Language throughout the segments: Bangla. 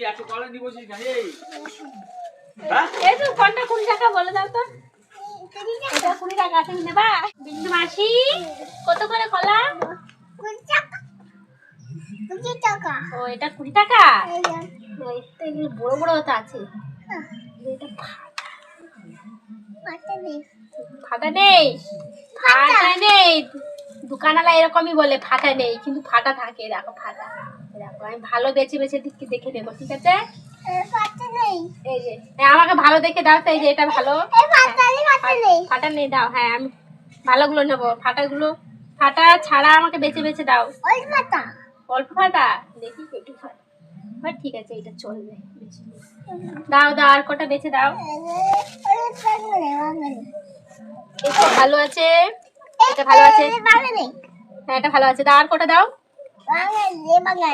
এই তো কোনটা 20 টাকা বলে দাও তো। এটা 20 টাকা তুমি নেবা? বিন্দু মাসি কত করে কলা? 20 টাকা। 20 টাকা। ও এটা 20 টাকা। এগুলো বড় বড় তো আছে। এটা ফাটা নেই। ফাটা নেই। ফাটা নেই। দোকানওয়ালা এরকমই বলে ফাটা নেই, কিন্তু ফাটা থাকে। দেখো ফাটা। দেখো আমি ভালো বেছে বেছে দেখে দেবো, ঠিক আছে? ফাটা নেই। এই যে আমাকে ভালো দেখে দাও তো। এই যে এটা ভালো। ফাটা নেই। ফাটা নেই দাও। হ্যাঁ আমি ভালোগুলো নেবো। ফাটা ছাড়া আমাকে বেছে বেছে দাও। অল্প ফাটা। অল্প ফাটা দেখি একটু ফাটা। ঠিক আছে এটা চলবে। দাও দাও আর কটা বেছে দাও। এটা ভালো আছে। এটা ভালো আছে। হ্যাঁ এটা ভালো আছে। দাও আর কটা দাও।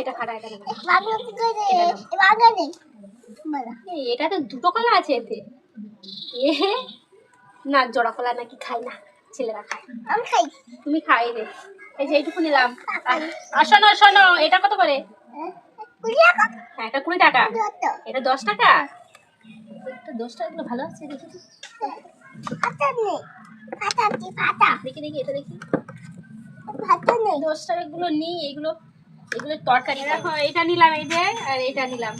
এটা ফাটা। এটা তো দুটো কলা আছে এতে। না জোড়া কলা নাকি খাই না, ছেলেরা খায়। আমি খাই। তুমি খাই রে। এই যে এইটুকু নিলাম। আর শোনো শোনো, এটা কত করে? 20 টাকা। হ্যাঁ এটা 20 টাকা। এটা 10 টাকা। এটা 10 টাকা। এগুলো ভালো আছে দেখি। ফাটা নেই। ফাটা কি ফাটা? দেখি দেখি এটা দেখি। ফাটা নেই। 10 টাকা গুলো নিই। এগুলো তরকারি। দেখো এটা নিলাম, এই যে আর এটা নিলাম।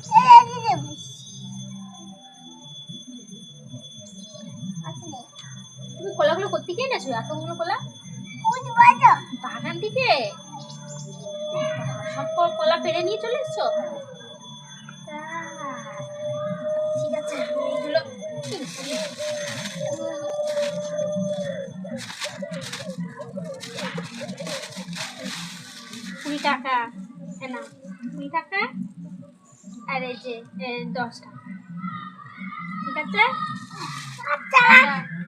তুমি কলাগুলো কোত্থেকে এনেছো এতগুলো কলা? বাগান থেকে? সব কলা পেড়ে নিয়ে চলে এসছো? ঠিক আছে এইগুলো 20 টাকা। না 20 টাকা। আর এই যে 10 টাকা। ঠিক আছে।